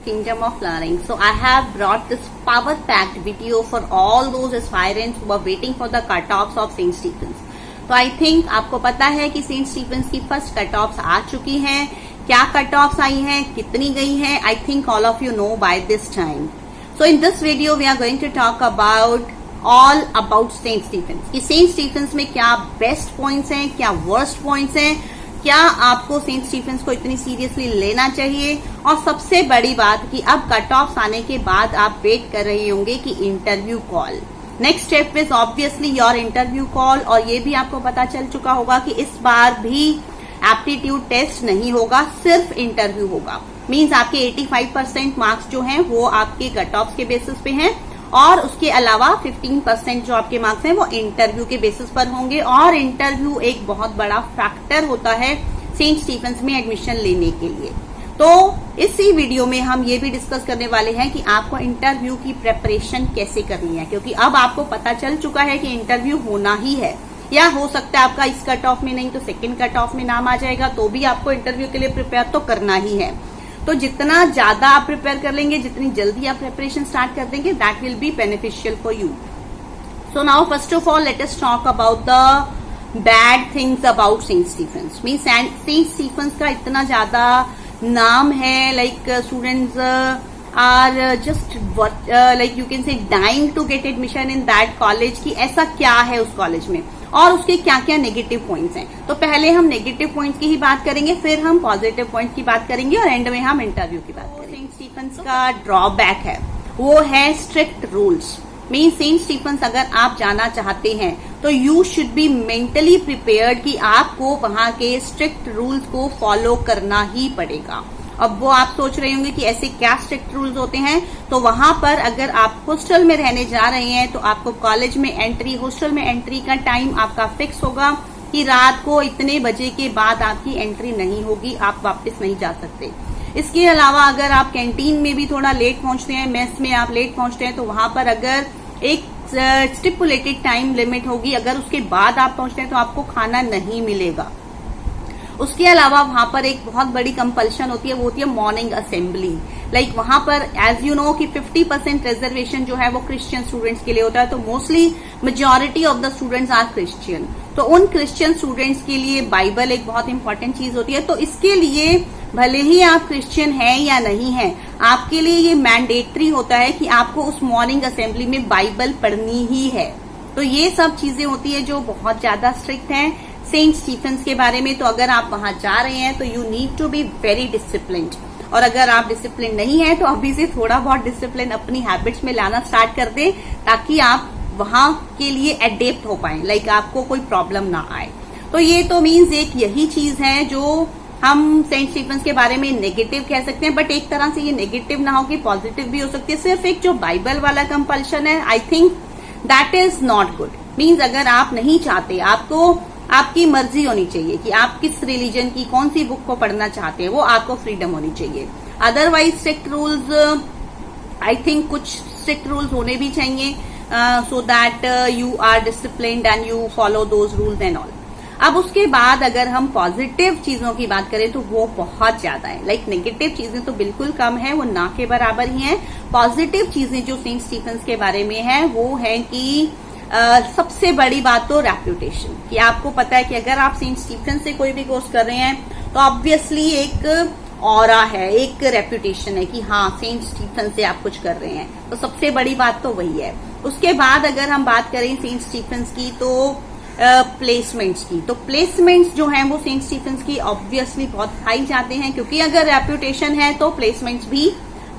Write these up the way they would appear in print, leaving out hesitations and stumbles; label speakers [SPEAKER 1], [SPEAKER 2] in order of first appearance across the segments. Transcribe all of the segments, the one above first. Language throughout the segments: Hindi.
[SPEAKER 1] Kingdom of Learning. So I have brought this power-packed video for all those aspirants who are waiting for the cut-offs of St. Stephen's. तो आई थिंक आपको पता है कि सेंट स्टीफेंस की फर्स्ट कट ऑफ्स आ चुकी हैं. क्या कट ऑफ्स आई हैं, कितनी गई हैं, I think all of you know by this time. So in this video we are going to talk about all about Saint Stephen's कि सेंट स्टीफेंस में क्या बेस्ट पॉइंट्स हैं, क्या वर्स्ट पॉइंट्स हैं, क्या आपको सेंट स्टीफेंस को इतनी सीरियसली लेना चाहिए, और सबसे बड़ी बात कि अब कट ऑफ्स आने के बाद आप वेट कर रहे होंगे कि interview call. Next step is obviously your interview call. और ये भी आपको पता चल चुका होगा कि इस बार भी एप्टीट्यूड टेस्ट नहीं होगा, सिर्फ इंटरव्यू होगा. मींस आपके 85% मार्क्स जो हैं वो आपके कट ऑफ के बेसिस पे हैं, और उसके अलावा 15% जो आपके मार्क्स हैं वो इंटरव्यू के बेसिस पर होंगे. और इंटरव्यू एक बहुत बड़ा फैक्टर होता है सेंट स्टीफेंस में एडमिशन लेने के लिए. तो इसी वीडियो में हम ये भी डिस्कस करने वाले हैं कि आपको इंटरव्यू की प्रेपरेशन कैसे करनी है, क्योंकि अब आपको पता चल चुका है कि इंटरव्यू होना ही है, या हो सकता है आपका इस कट ऑफ में नहीं तो सेकंड कट ऑफ में नाम आ जाएगा, तो भी आपको इंटरव्यू के लिए प्रिपेयर तो करना ही है. तो जितना ज्यादा आप प्रिपेयर कर लेंगे, जितनी जल्दी आप प्रिपरेशन स्टार्ट कर देंगे, that will be beneficial for you. So now first of all let us talk about the bad things about Saint Stephen's. Mean Saint Stephen's का इतना ज्यादा नाम है, like students are just like you can say dying to get admission in that college, कि ऐसा क्या है उस कॉलेज में और उसके क्या क्या नेगेटिव पॉइंट्स हैं. तो पहले हम नेगेटिव पॉइंट्स की ही बात करेंगे, फिर हम पॉजिटिव पॉइंट्स की बात करेंगे, और एंड में हम इंटरव्यू की बात करेंगे. सेंट स्टीफेंस का ड्रॉबैक है वो है strict rules. Mean Saint Stephen's अगर आप जाना चाहते हैं तो you should be mentally prepared कि आपको वहां के स्ट्रिक्ट रूल्स को फॉलो करना ही पड़ेगा. अब वो आप सोच रहे होंगे कि ऐसे क्या स्ट्रिक्ट रूल्स होते हैं. तो वहां पर अगर आप हॉस्टल में रहने जा रहे हैं तो आपको कॉलेज में एंट्री, हॉस्टल में एंट्री का टाइम आपका फिक्स होगा कि रात को इतने बजे के बाद आपकी एंट्री नहीं होगी, आप वापस नहीं जा सकते. इसके अलावा अगर आप कैंटीन में भी थोड़ा लेट पहुंचते हैं, मेस में आप लेट पहुंचते हैं, तो वहां पर अगर एक स्टिपुलेटेड टाइम लिमिट होगी, अगर उसके बाद आप पहुंचते हैं तो आपको खाना नहीं मिलेगा. उसके अलावा वहां पर एक बहुत बड़ी कंपल्शन होती है, वो होती है मॉर्निंग असेंबली. लाइक वहां पर एज यू नो कि 50% रिजर्वेशन जो है वो क्रिश्चियन स्टूडेंट्स के लिए होता है. तो mostly majority of the students are Christian. तो उन क्रिश्चियन स्टूडेंट्स के लिए बाइबल एक बहुत इंपॉर्टेंट चीज होती है. तो इसके लिए भले ही आप क्रिश्चियन हैं या नहीं हैं, आपके लिए ये मैंडेटरी होता है कि आपको उस मॉर्निंग असेंबली में बाइबल पढ़नी ही है. तो ये सब चीजें होती है जो बहुत ज्यादा स्ट्रिक्ट हैं सेंट स्टीफेंस के बारे में. तो अगर आप वहां जा रहे हैं तो you need to be very disciplined. और अगर आप डिसिप्लिन नहीं है तो अभी से थोड़ा बहुत डिसिप्लिन अपनी हैबिट्स में लाना स्टार्ट कर दें, ताकि आप वहां के लिए एडेप्ट हो पाए, लाइक आपको कोई प्रॉब्लम ना आए. तो ये तो मीन्स एक यही चीज है जो हम सेंट स्टीफेंस के बारे में नेगेटिव कह सकते हैं. बट एक तरह से ये नेगेटिव ना हो कि पॉजिटिव भी हो सकती है. सिर्फ एक जो बाइबल वाला कंपल्शन है, I think that is not good. Means अगर आप नहीं चाहते, आपको आपकी मर्जी होनी चाहिए कि आप किस रिलीजन की कौन सी बुक को पढ़ना चाहते हैं, वो आपको फ्रीडम होनी चाहिए. Otherwise strict rules, I think कुछ स्ट्रिक्ट रूल्स होने भी चाहिए so that you are disciplined and you follow those rules and all. अब उसके बाद अगर हम पॉजिटिव चीजों की बात करें तो वो बहुत ज्यादा है. लाइक नेगेटिव चीजें तो बिल्कुल कम है, वो ना के बराबर ही हैं. पॉजिटिव चीजें जो सेंट स्टीफेंस के बारे में है वो है कि सबसे बड़ी बात तो रेप्यूटेशन, कि आपको पता है कि अगर आप सेंट स्टीफेंस से कोई भी कोर्स कर रहे हैं तो ऑब्वियसली एक ऑरा है, एक रेप्यूटेशन है कि हाँ सेंट स्टीफेंस से आप कुछ कर रहे हैं. तो सबसे बड़ी बात तो वही है. उसके बाद अगर हम बात करें सेंट स्टीफेंस की तो प्लेसमेंट्स की, तो प्लेसमेंट्स जो हैं वो सेंट स्टीफेंस की ऑब्वियसली बहुत हाई जाते हैं, क्योंकि अगर रेप्यूटेशन है तो प्लेसमेंट्स भी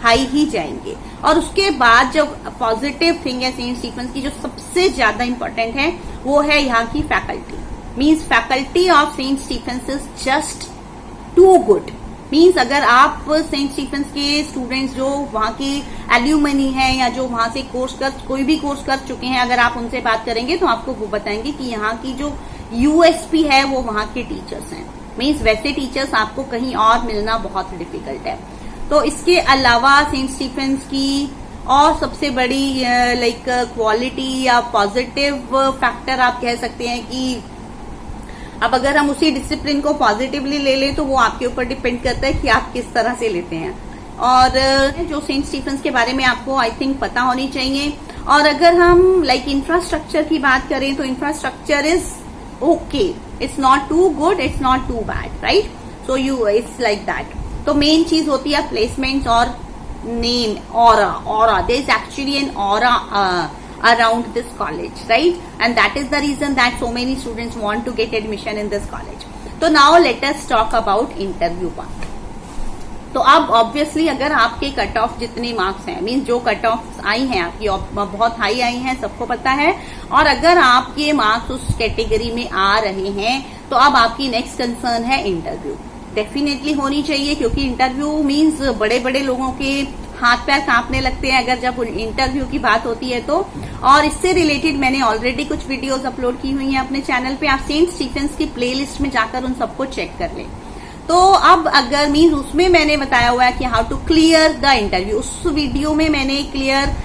[SPEAKER 1] हाई ही जाएंगे. और उसके बाद जो पॉजिटिव थिंग है सेंट स्टीफेंस की, जो सबसे ज्यादा इंपॉर्टेंट है, वो है यहाँ की faculty. Means faculty of Saint Stephen's is just too good. Means अगर आप सेंट स्टीफेंस के स्टूडेंट्स जो वहां की एल्यूमनी हैं या जो वहां से कोई भी कोर्स कर चुके हैं, अगर आप उनसे बात करेंगे तो आपको वो बताएंगे कि यहाँ की जो यूएसपी है वो वहां के टीचर्स हैं. मीन्स वैसे टीचर्स आपको कहीं और मिलना बहुत डिफिकल्ट है. तो इसके अलावा सेंट स्टीफेंस की और सबसे बड़ी लाइक क्वालिटी या पॉजिटिव फैक्टर आप कह सकते हैं कि अब अगर हम उसी डिसिप्लिन को पॉजिटिवली ले लें तो वो आपके ऊपर डिपेंड करता है कि आप किस तरह से लेते हैं. और जो सेंट स्टीफेंस के बारे में आपको आई थिंक पता होनी चाहिए। और अगर हम लाइक इंफ्रास्ट्रक्चर की बात करें तो infrastructure is okay, it's not too good, it's not too bad, right? So you it's like that. तो मेन चीज होती है प्लेसमेंट्स और name, aura there is actually an aura around this college, right? And that is the reason that so many students want to get admission in this college. So now let us talk about interview part. तो अब ऑब्वियसली अगर आपके कट ऑफ जितने मार्क्स हैं, मीन्स जो कट ऑफ आई हैं आपकी बहुत हाई आई हैं, सबको पता है, और अगर आपके मार्क्स उस कैटेगरी में आ रहे हैं तो अब आपकी नेक्स्ट कंसर्न है इंटरव्यू। डेफिनेटली होनी चाहिए, क्योंकि इंटरव्यू मीन्स बड़े बड़े लोगों के हाथ पैर कांपने लगते हैं अगर जब इंटरव्यू की बात होती है तो। और इससे रिलेटेड मैंने ऑलरेडी कुछ वीडियोस अपलोड की हुई हैं अपने चैनल पे, आप सेंट स्टीफेंस की प्लेलिस्ट में जाकर उन सबको चेक कर लें। तो अब अगर मीन्स उसमें मैंने बताया हुआ है कि how to clear the interview, उस वीडियो में मैंने क्लियर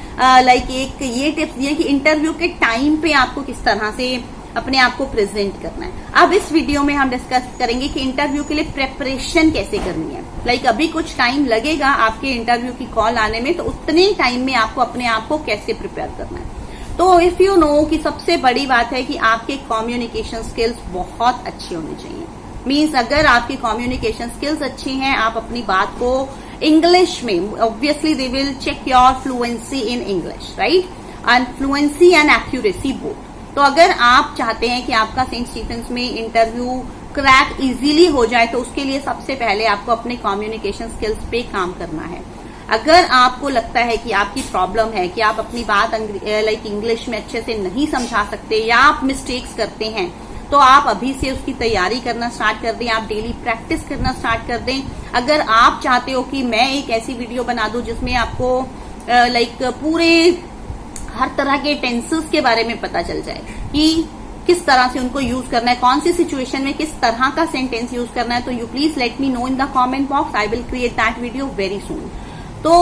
[SPEAKER 1] लाइक एक ये टिप्स दिए कि इंटरव्यू के टाइम पे आपको किस तरह से अपने आप को प्रेजेंट करना है। अब इस वीडियो में हम डिस्कस करेंगे कि इंटरव्यू के लिए प्रेपरेशन कैसे करनी है। लाइक अभी कुछ टाइम लगेगा आपके इंटरव्यू की कॉल आने में, तो उतने टाइम में आपको अपने आप को कैसे प्रिपेयर करना है। तो इफ यू नो कि सबसे बड़ी बात है कि आपके कम्युनिकेशन स्किल्स बहुत अच्छी होनी चाहिए। मीन्स अगर आपकी कम्युनिकेशन स्किल्स अच्छी हैं, आप अपनी बात को इंग्लिश में, obviously they will check your fluency in English, right? And fluency and accuracy both. तो अगर आप चाहते हैं कि आपका सेंट स्टीफेंस में इंटरव्यू क्रैक इजीली हो जाए, तो उसके लिए सबसे पहले आपको अपने कम्युनिकेशन स्किल्स पे काम करना है। अगर आपको लगता है कि आपकी प्रॉब्लम है कि आप अपनी बात लाइक इंग्लिश में अच्छे से नहीं समझा सकते या आप मिस्टेक्स करते हैं, तो आप अभी से उसकी तैयारी करना स्टार्ट कर दें, आप डेली प्रैक्टिस करना स्टार्ट कर दें। अगर आप चाहते हो कि मैं एक ऐसी वीडियो बना दूं जिसमें आपको लाइक पूरे हर तरह के टेंसेस के बारे में पता चल जाए कि किस तरह से उनको यूज करना है, कौन सी सिचुएशन में किस तरह का सेंटेंस यूज करना है, तो you please let me know in the comment box, I will create that video very soon. तो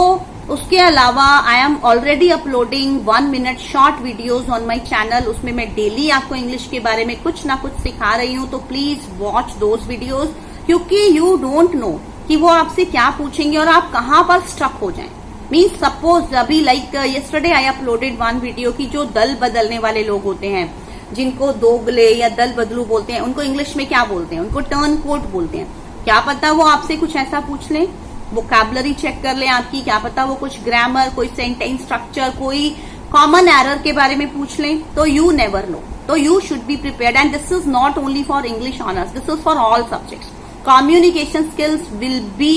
[SPEAKER 1] उसके अलावा I am already uploading 1 minute short videos on my channel, उसमें मैं डेली आपको इंग्लिश के बारे में कुछ ना कुछ सिखा रही हूँ, तो प्लीज वॉच दोज वीडियोज, क्योंकि यू डोंट नो कि वो आपसे क्या पूछेंगे और आप कहाँ पर स्टक हो जाएं। मीन्स सपोज अभी like yesterday I uploaded 1 video की जो दल बदलने वाले लोग होते हैं, जिनको दोगले या दल बदलू बोलते हैं, उनको इंग्लिश में क्या बोलते हैं? उनको टर्न कोट बोलते हैं। क्या पता वो आपसे कुछ ऐसा पूछ लें, वोकैबुलरी चेक कर लें आपकी, क्या पता वो कुछ ग्रामर, कोई सेंटेंस स्ट्रक्चर, कोई कॉमन एरर के बारे में पूछ लें, तो यू नेवर नो। तो you should be prepared, and this is not only for English honours, this is for all subjects. Communication skills will be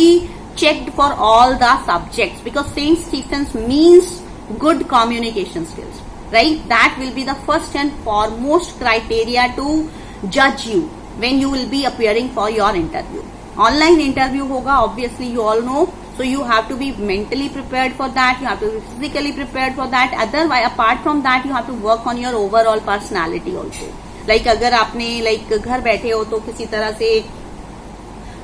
[SPEAKER 1] checked for all the subjects because St. Stephen's means good communication skills, right? That will be the first and foremost criteria to judge you when you will be appearing for your interview. Online interview hoga, obviously you all know, so you have to be mentally prepared for that, you have to be physically prepared for that. Otherwise, apart from that, you have to work on your overall personality also. Like अगर आपने like घर बैठे हो तो किसी तरह से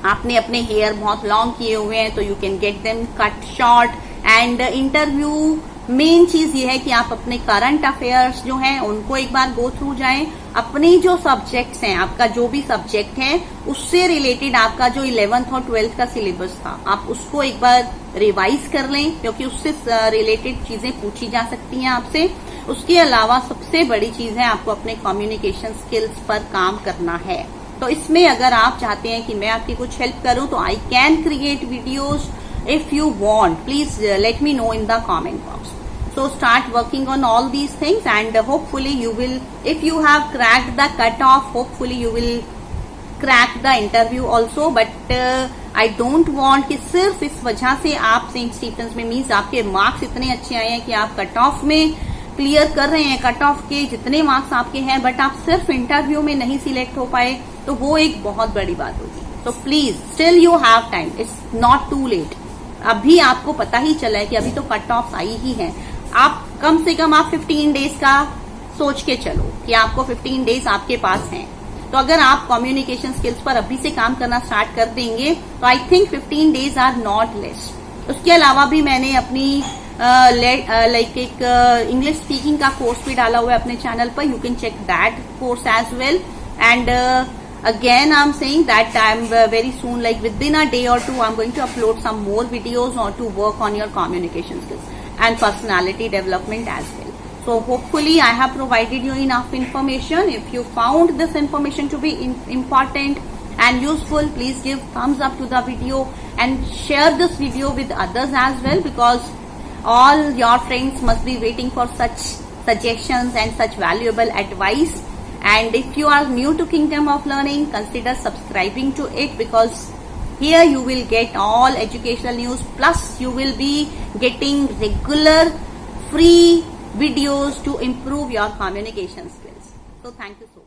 [SPEAKER 1] आपने अपने हेयर बहुत लॉन्ग किए हुए हैं, तो you can get them cut short. And interview main चीज ये है कि आप अपने करंट अफेयर्स जो हैं उनको एक बार गो थ्रू जाएं। अपनी जो सब्जेक्ट्स हैं, आपका जो भी सब्जेक्ट है उससे रिलेटेड आपका जो 11th और 12th का सिलेबस था, आप उसको एक बार रिवाइज कर लें, क्योंकि उससे रिलेटेड चीजें पूछी जा सकती हैं आपसे। उसके अलावा सबसे बड़ी चीज है आपको अपने कम्युनिकेशन स्किल्स पर काम करना है। तो इसमें अगर आप चाहते हैं कि मैं आपकी कुछ हेल्प करूं, तो I can create videos if you want, please let me know in the comment box. So start working on all these things, and hopefully you will, if you have cracked the cutoff, hopefully you will crack the interview also. But I don't want कि सिर्फ इस वजह से आप सेंट स्टीफेंस में मीन्स आपके मार्क्स इतने अच्छे आए हैं कि आप कट ऑफ में क्लियर कर रहे हैं, कट ऑफ के जितने मार्क्स आपके हैं, बट आप सिर्फ इंटरव्यू में नहीं सिलेक्ट हो पाए, तो वो एक बहुत बड़ी बात होगी। तो please still you have time, it's not too late. अभी आपको पता ही चला है कि अभी तो कट ऑफ आई ही है, आप कम से कम आप 15 डेज का सोच के चलो कि आपको 15 डेज आपके पास हैं। तो अगर आप कम्युनिकेशन स्किल्स पर अभी से काम करना स्टार्ट कर देंगे, तो I think 15 days are not less. उसके अलावा भी मैंने अपनी लाइक एक इंग्लिश स्पीकिंग का कोर्स भी डाला हुआ है अपने चैनल पर, you can check that course as well. And Again, I'm saying that I'm very soon, like within a day or two, I'm going to upload some more videos or to work on your communication skills and personality development as well. So hopefully I have provided you enough information. If you found this information to be important and useful, please give thumbs up to the video and share this video with others as well, because all your friends must be waiting for such suggestions and such valuable advice. And if you are new to Kingdom of Learning, consider subscribing to it, because here you will get all educational news, plus you will be getting regular free videos to improve your communication skills. So thank you so much.